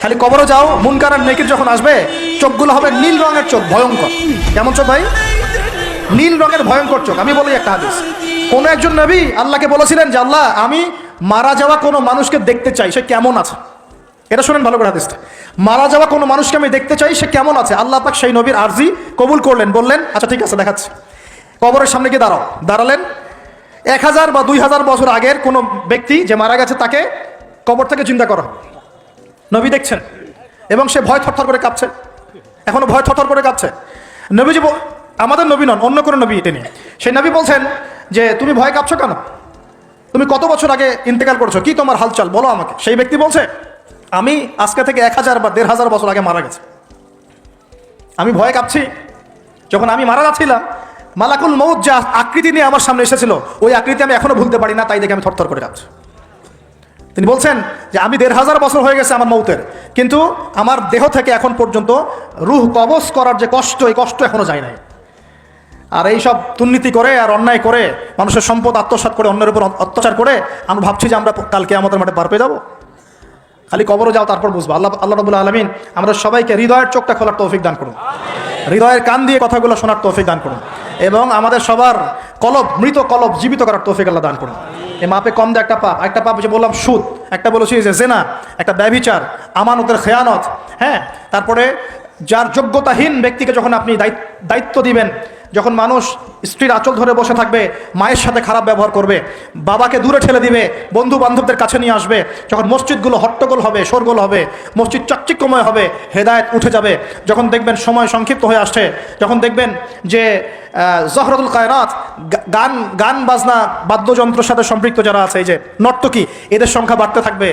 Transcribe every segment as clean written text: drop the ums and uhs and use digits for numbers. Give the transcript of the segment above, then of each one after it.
খালি কবরে যাও, মুনকার আর নেকির যখন আসবে চোখগুলো হবে নীল রঙের চোখ, ভয়ঙ্কর। কেমন চোখ ভাই? নীল রঙের ভয়ঙ্কর চোখ। আমি বলি একটা হাদিস, কোন একজন নবী আল্লাহকে বলেছিলেন যে আল্লাহ আমি মারা যাওয়া কোনো মানুষকে দেখতে চাই, সে কেমন আছে। এটা শুনেন ভালো করে হাদিসটা, মারা যাওয়া কোনো মানুষকে আমি দেখতে চাই, সে কেমন আছে। আল্লাহ পাক সেই নবীর আরজি কবুল করলেন, বললেন আচ্ছা ঠিক আছে দেখাচ্ছি। কবরের সামনে গিয়ে দাঁড়ালেন। 1000 বা 2000 বছর আগের কোনো ব্যক্তি যে মারা গেছে তাকে কবর থেকে চিন্তা করো, নবী দেখছেন এবং সে ভয় থরথর করে কাঁপছে, এখনো ভয় থরথর করে কাঁপছে। নবীজি, আমাদের নবী নন, অন্য কোনো নবী তিনি, সেই নবী বলছেন যে তুমি ভয় কাঁপছো কেন, তুমি কত বছর আগে ইন্তেকাল করছো, কি তোমার হালচাল বলো আমাকে। সেই ব্যক্তি বলছে আমি আজকে থেকে 1000 বা 1500 বছর আগে মারা গেছে, আমি ভয় কাঁপছি। যখন আমি মারা যাচ্ছিলাম মালাকুল মউত যা আকৃতি নিয়ে আমার সামনে এসেছিল ওই আকৃতি আমি এখনো ভুলতে পারি না, তাই দেখে আমি থরথর করে কাঁপছি। তিনি বলছেন যে আমি 1500 বছর হয়ে গেছে আমার মৌতের, কিন্তু আমার দেহ থেকে এখন পর্যন্ত রুহ কবজ করার যে কষ্ট, এই কষ্ট এখনো যায় নাই। আর এই সব দুর্নীতি করে আর অন্যায় করে মানুষের সম্পদ আত্মসাৎ করে অন্যের উপর অত্যাচার করে আমরা ভাবছি যে আমরা কালকে আমাদের মাঠে পার পেয়ে যাবো। খালি কবরে যাও, তারপর বুঝবো। আল্লাহ রাব্বুল আলামিন আমরা সবাইকে হৃদয়ের চোখটা খোলার তৌফিক দান করুন, হৃদয়ের কান দিয়ে কথাগুলো শোনার তৌফিক দান করুন, এবং আমাদের সবার কলব, মৃত কলব জীবিত করার তৌফিক আল্লাহ দান করুন। এই মাপে কম দেয় একটা পাপ যে বললাম সুদ, একটা বলেছি যে জেনা, একটা ব্যভিচার, আমানতের খেয়ানত, হ্যাঁ। তারপরে যার যোগ্যতাহীন ব্যক্তিকে যখন আপনি দায়িত্ব দিবেন, যখন মানুষ স্ত্রীর আঁচল ধরে বসে থাকবে, মায়ের সাথে খারাপ ব্যবহার করবে, বাবাকে দূরে ঠেলে দিবে, বন্ধু বান্ধবদের কাছে নিয়ে আসবে, যখন মসজিদগুলো হট্টগোল হবে, শোরগোল হবে, মসজিদ চাকচিক্যময় হবে, হেদায়েত উঠে যাবে, যখন দেখবেন সময় সংক্ষিপ্ত হয়ে আসছে, যখন দেখবেন যে জহরাতুল কায়নাত, গান বাজনা বাদ্যযন্ত্রের সাথে সম্পৃক্ত যারা আছে, এই যে নর্তকী, এদের সংখ্যা বাড়তে থাকবে।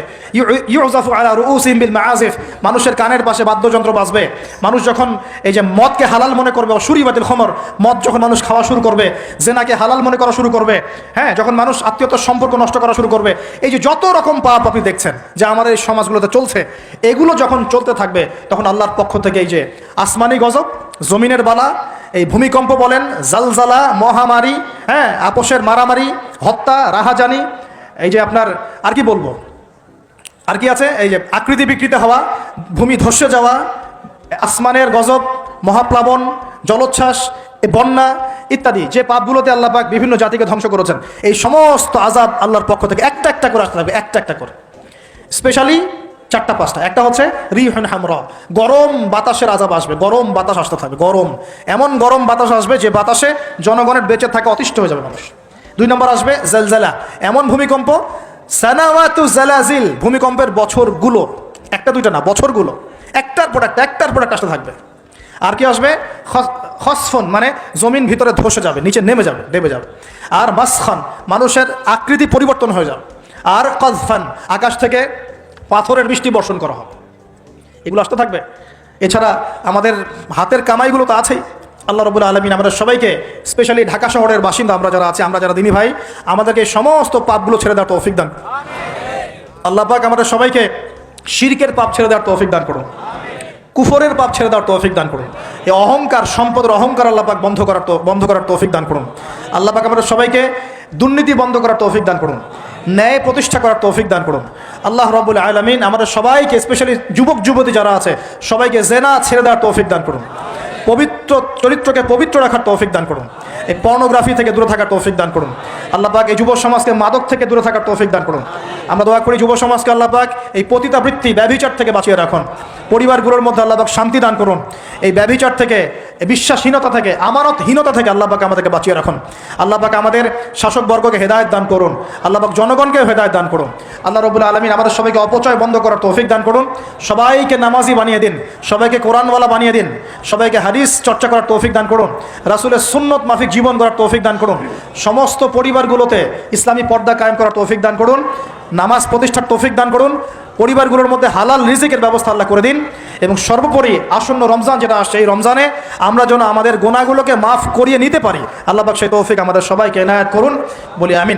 ইউজাফু আলা রুউসিহিম বিল মাআজিফ, মানুষের কানের পাশে বাদ্যযন্ত্র বাজবে। মানুষ যখন এই যে মদকে হালাল মনে করবে, শুরিবাতিল খমর, মদ যখন মানুষ খাওয়া শুরু করবে, জেনাকে হালাল মনে করা শুরু করবে, হ্যাঁ, যখন মানুষ আত্মীয়তার সম্পর্ক নষ্ট করা শুরু করবে, এই যে যত রকম পাপ আপনি দেখছেন যে আমাদের এই সমাজগুলোতে চলছে, এগুলো যখন চলতে থাকবে তখন আল্লাহর পক্ষ থেকে এই যে আসমানি গজব, জমিনের বালা, এই ভূমিকম্প বলেন, জালজালা, মহামারী, হ্যাঁ, আপোষের মারামারি, হত্যা, রাহাজানি, এই যে আপনার আর কি বলবো, আর কি আছে, এই যে আকৃতি বিকৃত হওয়া, ভূমি ধসে যাওয়া, আসমানের গজব, মহাপ্লাবন, জলোচ্ছ্বাস, বন্যা ইত্যাদি, যে পাপগুলোতে আল্লাহ পাক বিভিন্ন জাতিকে ধ্বংস করেছেন, এই সমস্ত আযাব আল্লাহর পক্ষ থেকে একটা একটা করে আসতে থাকবে, একটা একটা করে। স্পেশালি 4-5টা। একটা হচ্ছে রিহুন হামরা, গরম বাতাসের আযাব আসবে, গরম বাতাস আসতে থাকবে, গরম, এমন গরম বাতাস আসবে যে বাতাসে জনগণের বেঁচে থাকা অতিষ্ঠ হয়ে যাবে মানুষ। 2 নম্বর আসবে জালজালা, এমন ভূমিকম্প, সানাওয়াতু জালাজিল, ভূমিকম্পের বছরগুলো, একটা দুইটা না, বছরগুলো একটার পর একটা আসতে থাকবে। আর কি আসবে? খসফন, মানে জমিন ভিতরে ধসে যাবে, নিচে নেমে যাবে। আর মাসখান, মানুষের আকৃতি পরিবর্তন হয়ে যাবে। আর কজফান, আকাশ থেকে পাথরের বৃষ্টি বর্ষণ করা হবে। এগুলো আসতে থাকবে। এছাড়া আমাদের হাতের কামাইগুলো তো আছেই। আল্লাহ রাব্বুল আলামিন আমাদের সবাইকে, স্পেশালি ঢাকা শহরের বাসিন্দা আমরা যারা আছি, আমরা যারা দিনী ভাই, আমাদেরকে সমস্ত পাপগুলো ছেড়ে দেওয়ার তৌফিক দান। আল্লাহ পাক আমাদের সবাইকে শিরকের পাপ ছেড়ে দেওয়ার তৌফিক দান করুন, কুফরের পাপ ছেড়ে দেওয়ার তৌফিক দান করুন। এই অহংকার, সম্পদের অহংকার আল্লাহ পাক বন্ধ করার তৌফিক দান করুন। আল্লাহ পাক আমাদের সবাইকে দুর্নীতি বন্ধ করার তৌফিক দান করুন, ন্যায় প্রতিষ্ঠা করার তৌফিক দান করুন। আল্লাহ রাব্বুল আলামিন আমাদের সবাইকে, স্পেশালি যুবক যুবতী যারা আছে, সবাইকে জেনা ছেড়ে দেওয়ার তৌফিক দান করুন, পবিত্র চরিত্রকে পবিত্র রাখার তৌফিক দান করুন, এই পর্নোগ্রাফি থেকে দূরে থাকার তৌফিক দান করুন। আল্লাহ পাক এই যুব সমাজকে মাদক থেকে দূরে থাকার তৌফিক দান করুন। আমরা দোয়া করি যুব সমাজকে আল্লাহ পাক এই পতিতাবৃত্তি, ব্যভিচার থেকে বাঁচিয়ে রাখুন। পরিবারগুলোর মধ্যে আল্লাহ পাক শান্তি দান করুন। এই ব্যভিচার থেকে, এই বিশ্বাসহীনতা থেকে, আমানতহীনতা থেকে আল্লাহ পাক আমাদেরকে বাঁচিয়ে রাখুন। আল্লাহ পাক আমাদের শাসকবর্গকে হেদায়েত দান করুন। আল্লাহ পাক জনগণকে হেদায়েত দান করুন। আল্লাহ রাব্বুল আলামিন আমাদের সবাইকে অপচয় বন্ধ করার তৌফিক দান করুন। সবাইকে নামাজি বানিয়ে দিন, সবাইকে কোরআনওয়ালা বানিয়ে দিন, সবাইকে হাদিস চর্চা করার তৌফিক দান করুন, রাসূলের সুন্নত মাফিক জীবন গড়ার তৌফিক দান করুন। সমস্ত পরিবারগুলোতে ইসলামী পর্দা কায়েম করার তৌফিক দান করুন, নামাজ প্রতিষ্ঠার তৌফিক দান করুন, পরিবারগুলোর মধ্যে হালাল রিজিকের ব্যবস্থা আল্লাহ করে দিন। এবং সর্বোপরি আসন্ন রমজান যেটা আসছে, এই রমজানে আমরা যেন আমাদের গুনাহগুলোকে মাফ করিয়ে নিতে পারি, আল্লাহ পাক সেই তৌফিক আমাদের সবাইকে এনায়েত করুন, বলি আমিন।